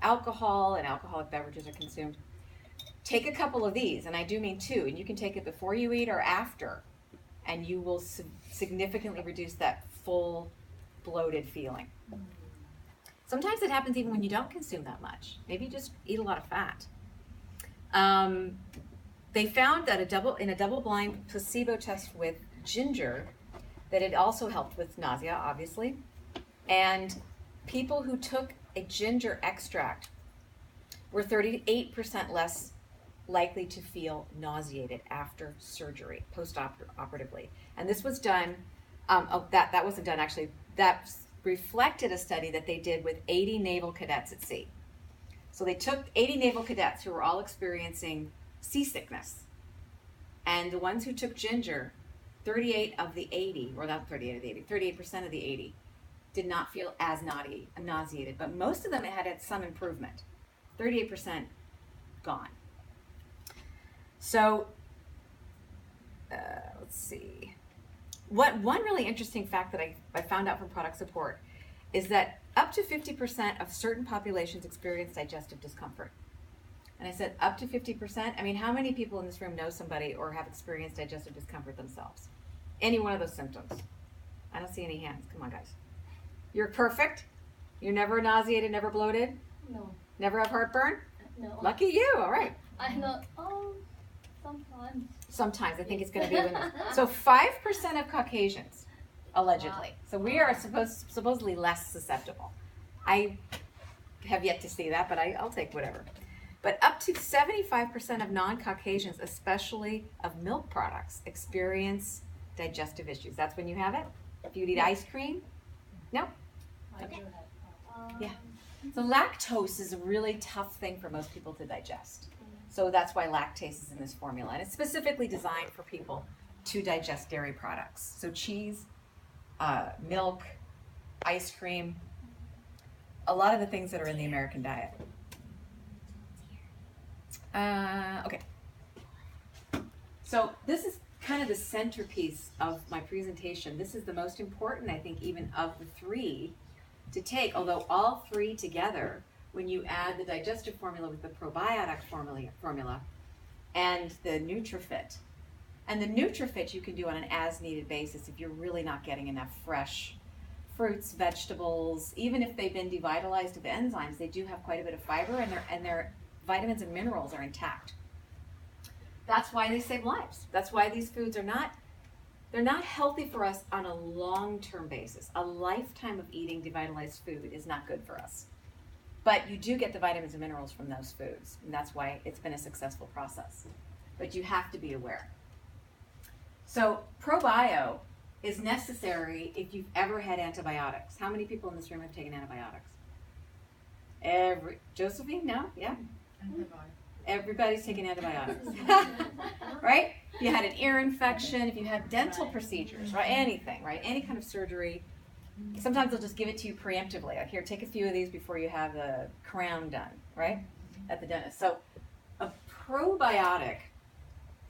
alcohol and alcoholic beverages are consumed, take a couple of these, and I do mean 2, and you can take it before you eat or after, and you will significantly reduce that full bloated feeling. Sometimes it happens even when you don't consume that much. Maybe you just eat a lot of fat. They found that in a double-blind placebo test with ginger that it also helped with nausea, obviously. And people who took a ginger extract were 38% less likely to feel nauseated after surgery, post-operatively. And this was done, that wasn't done actually, that reflected a study that they did with 80 naval cadets at sea. So they took 80 naval cadets who were all experiencing seasickness. And the ones who took ginger, 38 of the 80, or not 38 of the 80, 38% of the 80 did not feel as nauseated. But most of them had some improvement. 38% gone. So, let's see. One really interesting fact that I found out from product support is that up to 50% of certain populations experience digestive discomfort. And I said up to 50%. I mean, how many people in this room know somebody or have experienced digestive discomfort themselves? Any one of those symptoms? I don't see any hands. Come on, guys. You're perfect? You're never nauseated, never bloated? No. Never have heartburn? No. Lucky you. All right. I know. Sometimes. Sometimes. I think it's going to be women. So 5% of Caucasians, allegedly. Wow. So we are supposedly less susceptible. I have yet to see that, but I'll take whatever. But up to 75% of non-Caucasians, especially of milk products, experience digestive issues. That's when you have it? If you eat ice cream? No? I Okay. do have. Yeah. So lactose is a really tough thing for most people to digest. So that's why lactase is in this formula. And it's specifically designed for people to digest dairy products. So cheese, milk, ice cream, a lot of the things that are in the American diet. Okay. So this is kind of the centerpiece of my presentation. This is the most important, I think, even of the 3 to take, although all 3 together, when you add the digestive formula with the probiotic formula and the NutriFit. And the NutriFit you can do on an as-needed basis if you're really not getting enough fresh fruits, vegetables. Even if they've been devitalized with enzymes, they do have quite a bit of fiber, and their vitamins and minerals are intact. That's why they save lives. That's why these foods they're not healthy for us on a long-term basis. A lifetime of eating devitalized food is not good for us. But you do get the vitamins and minerals from those foods, and that's why it's been a successful process. But you have to be aware. So probio is necessary if you've ever had antibiotics. How many people in this room have taken antibiotics? Josephine, no? Yeah? Everybody's taking antibiotics. Right? If you had an ear infection, if you had dental procedures, right? Anything, right? Any kind of surgery. Sometimes they'll just give it to you preemptively. Like, here, take a few of these before you have the crown done, right? At the dentist. So a probiotic,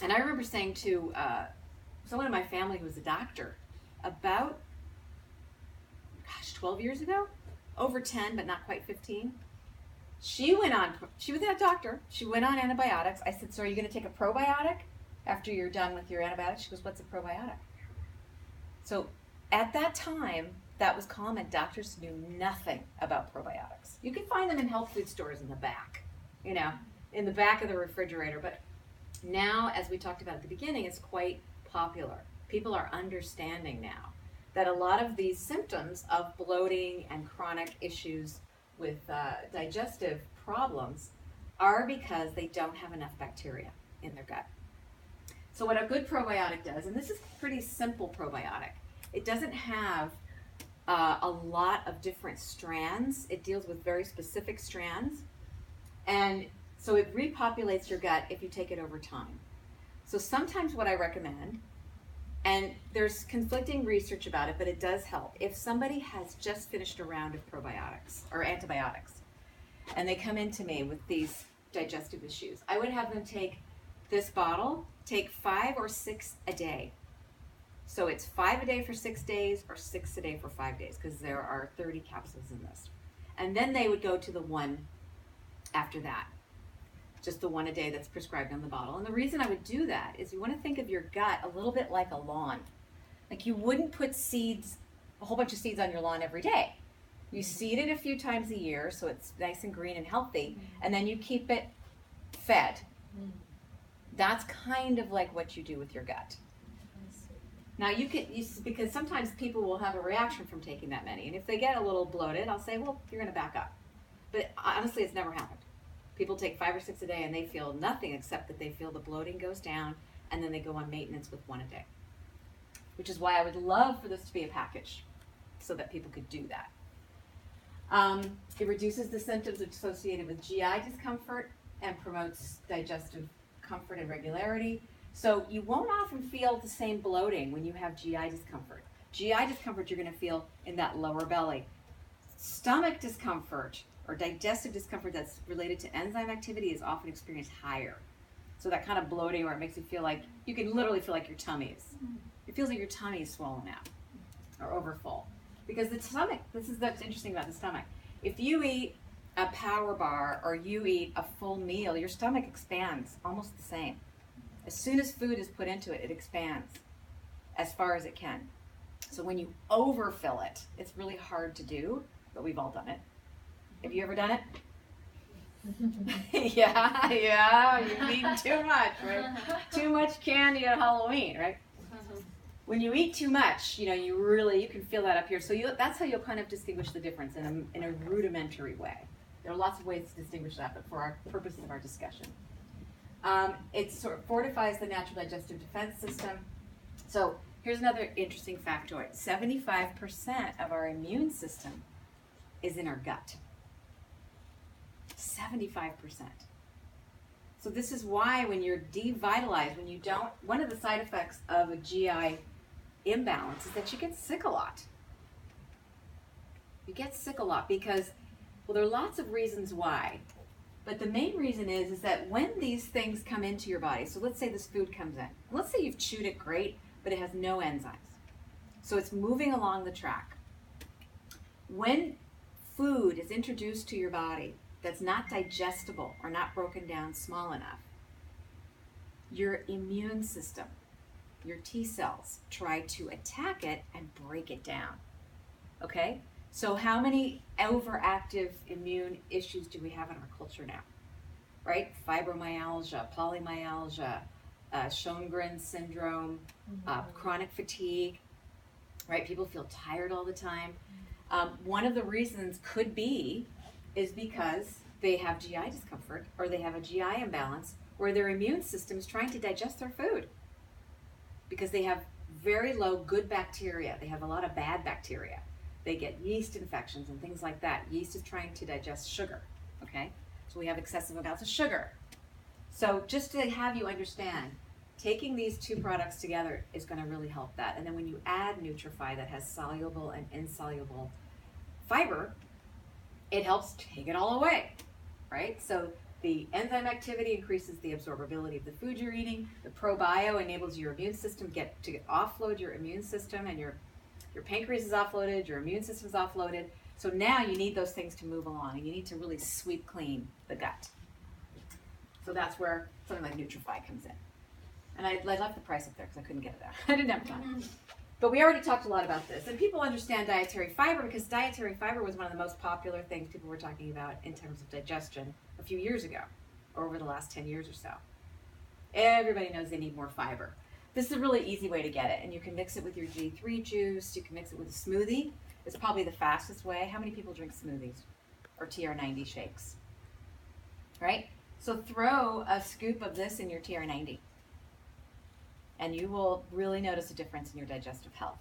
and I remember saying to someone in my family who was a doctor about, 12 years ago? Over 10, but not quite 15. She was a doctor. She went on antibiotics. I said, so are you going to take a probiotic after you're done with your antibiotics? She goes, what's a probiotic? So at that time, that was common. Doctors knew nothing about probiotics. You can find them in health food stores in the back, in the back of the refrigerator. But now, as we talked about at the beginning, it's quite popular. People are understanding now that a lot of these symptoms of bloating and chronic issues with digestive problems are because they don't have enough bacteria in their gut. So what a good probiotic does, and this is a pretty simple probiotic, it doesn't have a lot of different strands. It deals with very specific strands. And so it repopulates your gut if you take it over time. So sometimes what I recommend, and there's conflicting research about it, but it does help. If somebody has just finished a round of probiotics or antibiotics, and they come into me with these digestive issues, I would have them take this bottle, take 5 or 6 a day. So it's 5 a day for 6 days or 6 a day for 5 days, because there are 30 capsules in this. And then they would go to the 1 after that. Just the one a day that's prescribed on the bottle. And the reason I would do that is you want to think of your gut a little bit like a lawn. Like you wouldn't put seeds, a whole bunch of seeds on your lawn every day. You seed it a few times a year so it's nice and green and healthy, and then you keep it fed. That's kind of like what you do with your gut. Now because sometimes people will have a reaction from taking that many, and if they get a little bloated, I'll say, well, you're going to back up. But honestly, it's never happened. People take 5 or 6 a day and they feel nothing except that they feel the bloating goes down, and then they go on maintenance with 1 a day. Which is why I would love for this to be a package so that people could do that. It reduces the symptoms associated with GI discomfort and promotes digestive comfort and regularity. So you won't often feel the same bloating when you have GI discomfort. GI discomfort you're going to feel in that lower belly. Stomach discomfort or digestive discomfort that's related to enzyme activity is often experienced higher. So that kind of bloating where it makes you feel like, you can literally feel like your tummy is, it feels like your tummy is swollen out or overfull. Because the stomach, that's interesting about the stomach. If you eat a power bar or you eat a full meal, your stomach expands almost the same. As soon as food is put into it, it expands as far as it can. So when you overfill it, it's really hard to do, but we've all done it. Have you ever done it? yeah, you've eaten too much, right? Too much candy at Halloween, right? When you eat too much, you can feel that up here. So that's how you'll kind of distinguish the difference in a rudimentary way. There are lots of ways to distinguish that, but for our purposes of our discussion. It sort of fortifies the natural digestive defense system. So here's another interesting factoid. 75% of our immune system is in our gut. 75%. So this is why when you're devitalized, one of the side effects of a GI imbalance is that you get sick a lot. You get sick a lot because, well, there are lots of reasons why. But the main reason is that when these things come into your body, so let's say this food comes in. Let's say you've chewed it great, but it has no enzymes. So it's moving along the track. When food is introduced to your body that's not digestible or not broken down small enough, your immune system, your T cells, try to attack it and break it down. Okay? So how many overactive immune issues do we have in our culture now? Right? Fibromyalgia, polymyalgia, Sjogren's syndrome, chronic fatigue, right? People feel tired all the time. One of the reasons could be is because they have GI discomfort or they have a GI imbalance where their immune system is trying to digest their food because they have very low good bacteria. They have a lot of bad bacteria. They get yeast infections and things like that. Yeast is trying to digest sugar, okay? So we have excessive amounts of sugar. So just to have you understand, taking these two products together is going to really help that. And then when you add Nutrify that has soluble and insoluble fiber, it helps take it all away, right? So the enzyme activity increases the absorbability of the food you're eating. The ProBio enables your immune system to offload your immune system, and your pancreas is offloaded, your immune system is offloaded. So now you need those things to move along, and you need to really sweep clean the gut. So that's where something like Nutrify comes in. And I left the price up there because I couldn't get it there. I didn't have time. But we already talked a lot about this. And people understand dietary fiber because dietary fiber was one of the most popular things people were talking about in terms of digestion a few years ago, or over the last 10 years or so. Everybody knows they need more fiber. This is a really easy way to get it. And you can mix it with your G3 juice. You can mix it with a smoothie. It's probably the fastest way. How many people drink smoothies or TR90 shakes? Right? So throw a scoop of this in your TR90. And you will really notice a difference in your digestive health.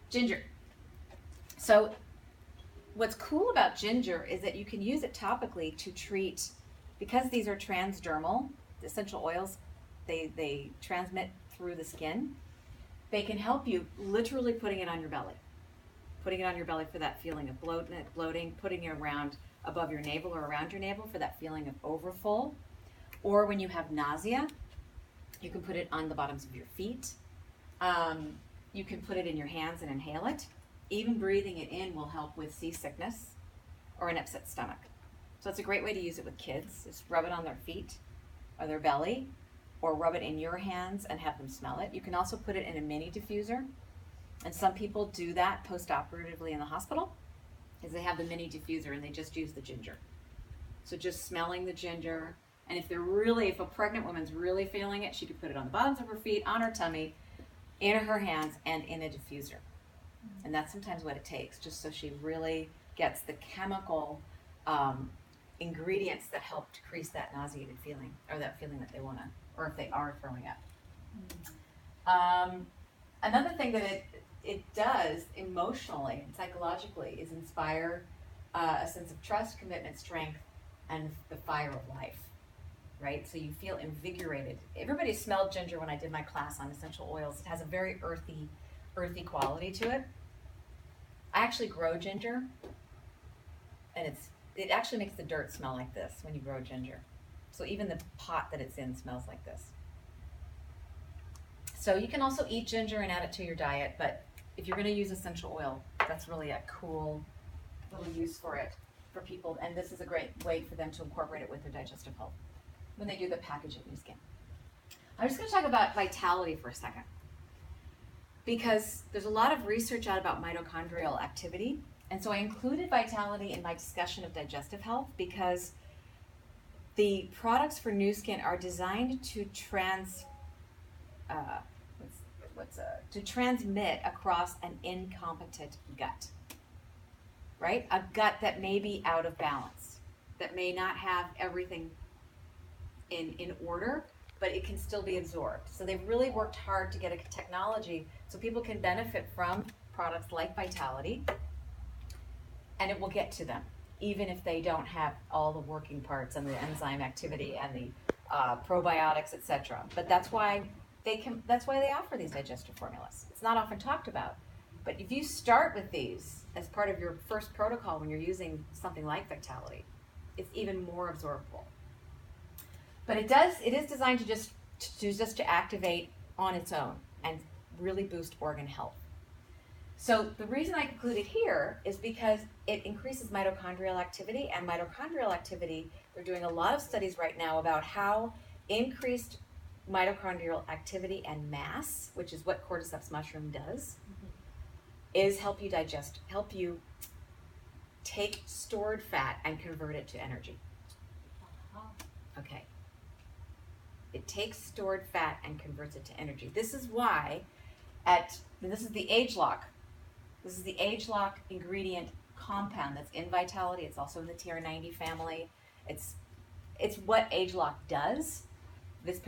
Ginger. So what's cool about ginger is that you can use it topically to treat, because these are transdermal, the essential oils, they transmit through the skin. They can help you literally putting it on your belly. Putting it on your belly for that feeling of bloating, putting it around above your navel or around your navel for that feeling of overfull. Or when you have nausea, you can put it on the bottoms of your feet. You can put it in your hands and inhale it. Even breathing it in will help with seasickness or an upset stomach. So it's a great way to use it with kids. Just rub it on their feet or their belly, or rub it in your hands and have them smell it. You can also put it in a mini diffuser. And some people do that post-operatively in the hospital, is they have the mini diffuser and they just use the ginger. So just smelling the ginger. And if a pregnant woman's really feeling it, she could put it on the bottoms of her feet, on her tummy, in her hands, and in a diffuser. And that's sometimes what it takes, just so she really gets the chemical ingredients that help decrease that nauseated feeling, or that feeling that they want to, or if they are throwing up. Another thing that it does emotionally and psychologically is inspire a sense of trust, commitment, strength, and the fire of life, right? So you feel invigorated. Everybody smelled ginger when I did my class on essential oils. It has a very earthy quality to it. I actually grow ginger, and it actually makes the dirt smell like this when you grow ginger. So even the pot that it's in smells like this. So you can also eat ginger and add it to your diet, but if you're going to use essential oil, that's really a cool little use for it for people, and this is a great way for them to incorporate it with their digestive health when they do the package of new skin. I'm just going to talk about vitality for a second, because there's a lot of research out about mitochondrial activity, and so I included vitality in my discussion of digestive health because the products for new skin are designed to transmit across an incompetent gut, right? A gut that may be out of balance, that may not have everything in order, but it can still be absorbed. So they've really worked hard to get a technology so people can benefit from products like Vitality, and it will get to them, even if they don't have all the working parts and the enzyme activity and the probiotics, etc. But that's why they offer these digestive formulas. It's not often talked about, but if you start with these as part of your first protocol when you're using something like Vitality, it's even more absorbable. But it is designed to just to activate on its own and really boost organ health. So the reason I include it here is because it increases mitochondrial activity, and mitochondrial activity, they're doing a lot of studies right now about how increased mitochondrial activity and mass, which is what cordyceps mushroom does, is help you take stored fat and convert it to energy. Okay. It takes stored fat and converts it to energy. This is why this is the age lock. This is the age lock ingredient compound that's in Vitality. It's also in the TR90 family. It's what age lock does. This